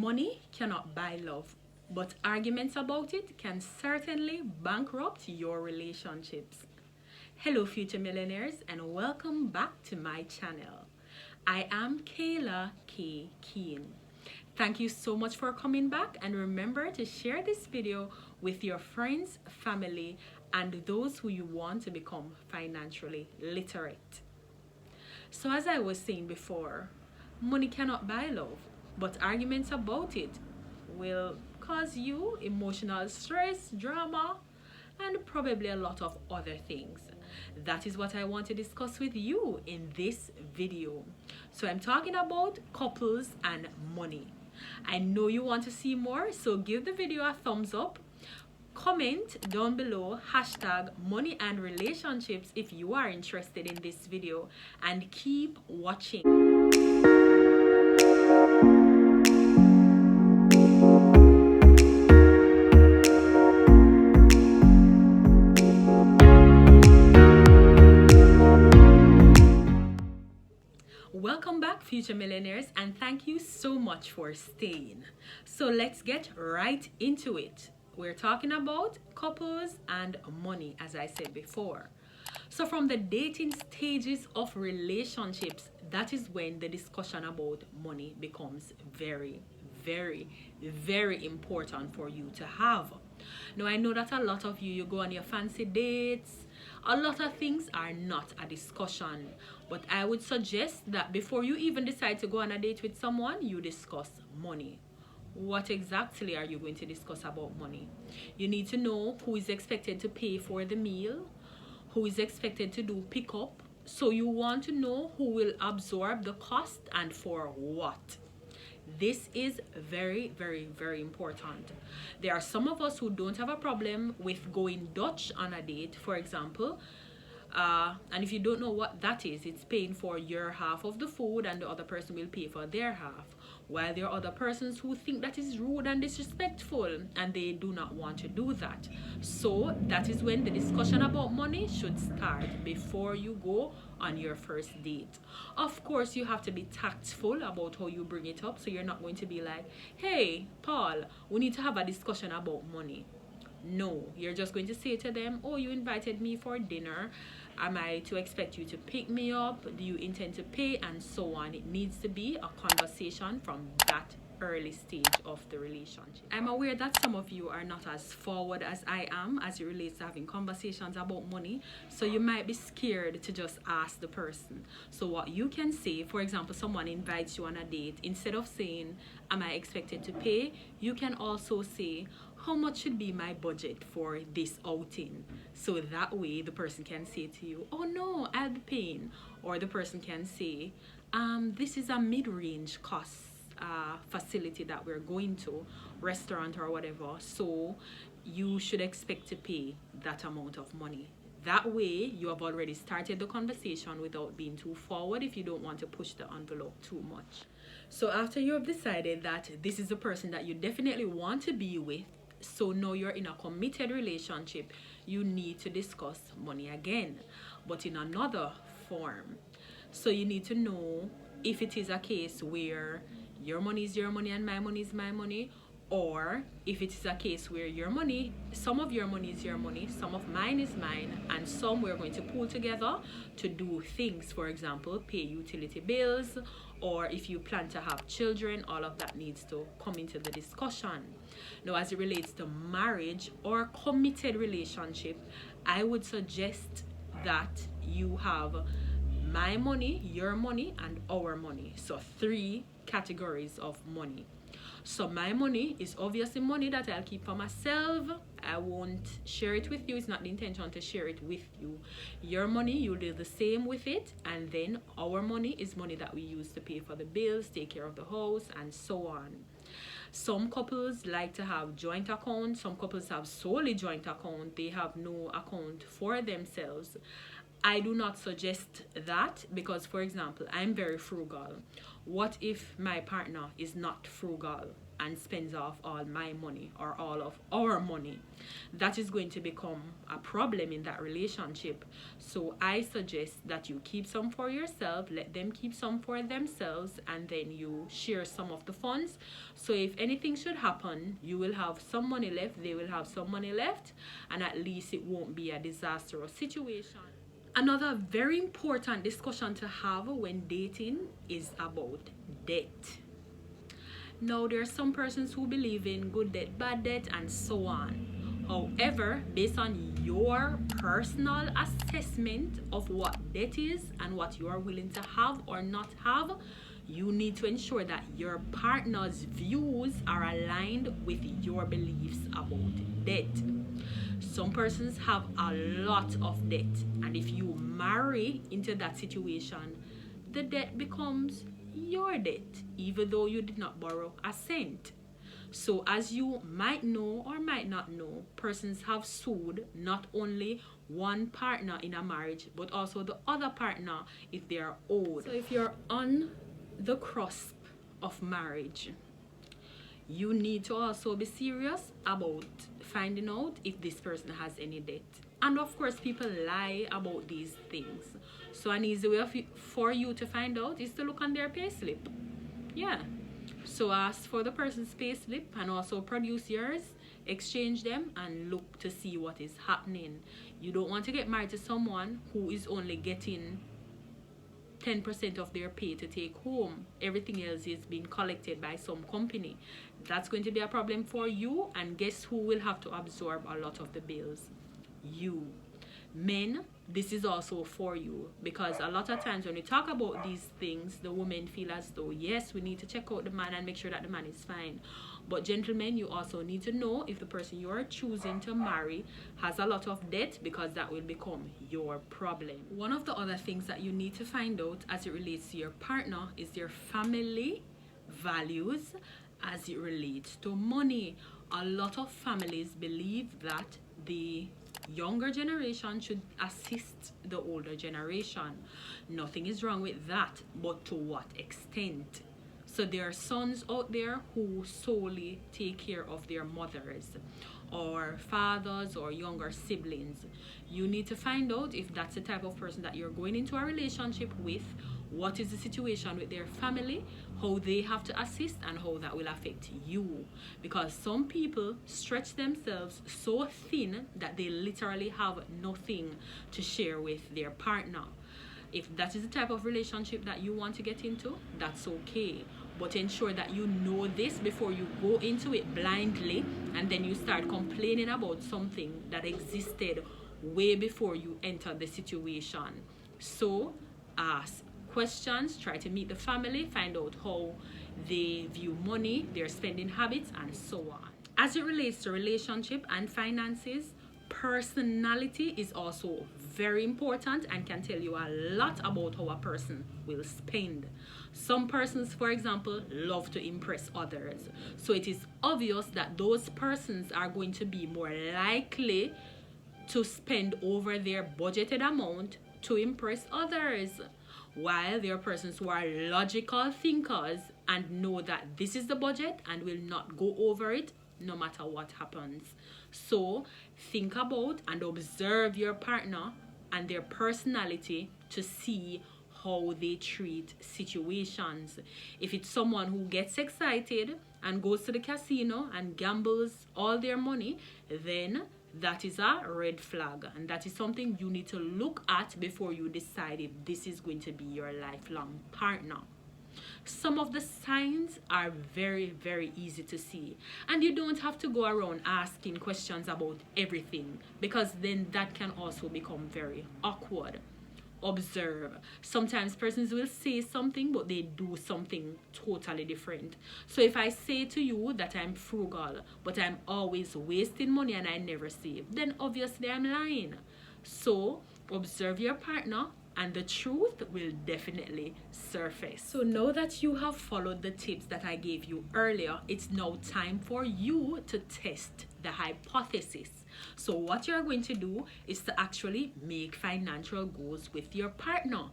Money cannot buy love, but arguments about it can certainly bankrupt your relationships. Hello, future millionaires, and welcome back to my channel. I am Kayla.K.Keane. Thank you so much for coming back, and remember to share this video with your friends, family, and those who you want to become financially literate. So as I was saying before, money cannot buy love, but arguments about it will cause you emotional stress, drama, and probably a lot of other things. That is what I want to discuss with you in this video. So I'm talking about couples and money. I know you want to see more, so give the video a thumbs up. Comment down below hashtag money and relationships if you are interested in this video, and keep watching. Welcome back, future millionaires, and thank you so much for staying. So let's get right into it. We're talking about couples and money, as I said before. So from the dating stages of relationships, that is when the discussion about money becomes very, very important for you to have. Now, I know that a lot of you go on your fancy dates. A lot of things are not a discussion, but I would suggest that before you even decide to go on a date with someone, you discuss money. What exactly are you going to discuss about money? You need to know who is expected to pay for the meal, who is expected to do pickup. So you want to know who will absorb the cost and for what. This is very important. There are some of us who don't have a problem with going Dutch on a date, for example. And if you don't know what that is, it's paying for your half of the food and the other person will pay for their half. While there are other persons who think that is rude and disrespectful and they do not want to do that. So that is when the discussion about money should start before you go on your first date. Of course, you have to be tactful about how you bring it up, so you're not going to be like, hey, Paul, we need to have a discussion about money. No, you're just going to say to them, oh, you invited me for dinner. Am I to expect you to pick me up? Do you intend to pay? And so on. It needs to be a conversation from that early stage of the relationship. I'm aware that some of you are not as forward as I am as it relates to having conversations about money. So you might be scared to just ask the person. So what you can say, for example, someone invites you on a date, instead of saying, am I expected to pay? You can also say, how much should be my budget for this outing? So that way the person can say to you, oh no, I'll be paying. Or the person can say, this is a mid-range cost facility that we're going to, restaurant or whatever, so you should expect to pay that amount of money. That way you have already started the conversation without being too forward if you don't want to push the envelope too much. So after you have decided that this is the person that you definitely want to be with, so now you're in a committed relationship, you need to discuss money again, but in another form. So you need to know if it is a case where your money is your money and my money is my money, or if it is a case where your money, some of your money is your money, some of mine is mine, and some we're going to pool together to do things. For example, pay utility bills, or if you plan to have children, all of that needs to come into the discussion. Now, as it relates to marriage or committed relationship, I would suggest that you have my money, your money, and our money. So 3 categories of money. So my money is obviously money that I'll keep for myself. I won't share it with you. It's not the intention to share it with you. Your money, you'll do the same with it. And then our money is money that we use to pay for the bills, take care of the house, and so on. Some couples like to have joint accounts. Some couples have solely joint account. They have no account for themselves. I do not suggest that because, for example, I'm very frugal. What if my partner is not frugal and spends off all my money or all of our money? That is going to become a problem in that relationship. So I suggest that you keep some for yourself, let them keep some for themselves, and then you share some of the funds. So if anything should happen, you will have some money left, they will have some money left, and at least it won't be a disastrous situation. Another very important discussion to have when dating is about debt. Now, there are some persons who believe in good debt, bad debt, and so on. However, based on your personal assessment of what debt is and what you are willing to have or not have, you need to ensure that your partner's views are aligned with your beliefs about debt. Some persons have a lot of debt, and if you marry into that situation, the debt becomes your debt, even though you did not borrow a cent. So, as you might know or might not know, persons have sued not only one partner in a marriage but also the other partner if they are owed. So, if you're on the cusp of marriage, you need to also be serious about finding out if this person has any debt. And of course, people lie about these things. So an easy way for you to find out is to look on their payslip. Yeah. So ask for the person's payslip and also produce yours, exchange them, and look to see what is happening. You don't want to get married to someone who is only getting 10% of their pay to take home. Everything else is being collected by some company. That's going to be a problem for you, and guess who will have to absorb a lot of the bills? You. Men, this is also for you, because a lot of times when we talk about these things, the women feel as though, yes, we need to check out the man and make sure that the man is fine. But gentlemen, you also need to know if the person you are choosing to marry has a lot of debt, because that will become your problem. One of the other things that you need to find out as it relates to your partner is their family values as it relates to money. A lot of families believe that the younger generation should assist the older generation. Nothing is wrong with that, but to what extent? So there are sons out there who solely take care of their mothers or fathers or younger siblings. You need to find out if that's the type of person that you're going into a relationship with, what is the situation with their family, how they have to assist, and how that will affect you. Because some people stretch themselves so thin that they literally have nothing to share with their partner. If that is the type of relationship that you want to get into, that's okay. But ensure that you know this before you go into it blindly and then you start complaining about something that existed way before you enter the situation. So ask questions, try to meet the family, find out how they view money, their spending habits, and so on. As it relates to relationship and finances, personality is also very important and can tell you a lot about how a person will spend. Some persons, for example, love to impress others. So it is obvious that those persons are going to be more likely to spend over their budgeted amount to impress others. While there are persons who are logical thinkers and know that this is the budget and will not go over it no matter what happens. So think about and observe your partner and their personality to see how they treat situations. If it's someone who gets excited and goes to the casino and gambles all their money, then that is a red flag, and that is something you need to look at before you decide if this is going to be your lifelong partner. Some of the signs are very, very easy to see, and you don't have to go around asking questions about everything, because then that can also become very awkward. Observe. Sometimes persons will say something but they do something totally different. So if I say to you that I'm frugal but I'm always wasting money and I never save, then obviously I'm lying. So observe your partner and the truth will definitely surface. So now that you have followed the tips that I gave you earlier, it's now time for you to test the hypothesis. So what you're going to do is to actually make financial goals with your partner.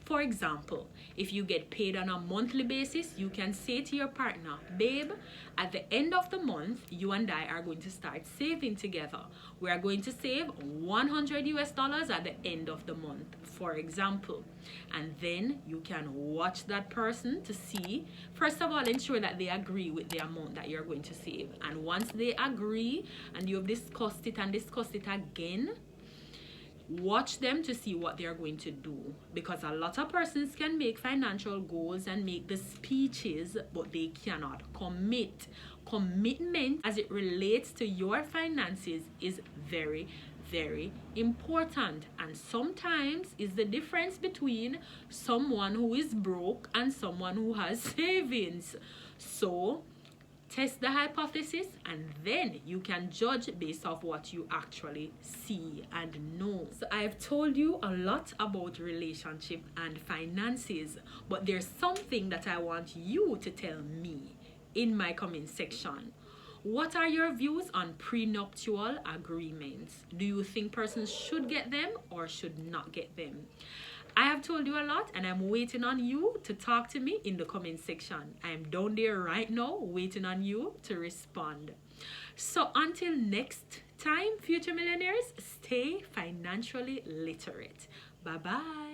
For example, if you get paid on a monthly basis, you can say to your partner, babe, at the end of the month, you and I are going to start saving together. We are going to save $100 at the end of the month, for example. And then you can watch that person to see, first of all, ensure that they agree with the amount that you're going to save. And once they agree and you've discussed it and discussed it again, watch them to see what they're going to do, because a lot of persons can make financial goals and make the speeches, but they cannot commit. Commitment as it relates to your finances is very, very important, and sometimes is the difference between someone who is broke and someone who has savings. So test the hypothesis, and then you can judge based off what you actually see and know. So I've told you a lot about relationship and finances, but there's something that I want you to tell me in my comment section. What are your views on prenuptial agreements? Do you think persons should get them or should not get them? I have told you a lot, and I'm waiting on you to talk to me in the comment section. I'm down there right now waiting on you to respond. So until next time, future millionaires, stay financially literate. Bye-bye.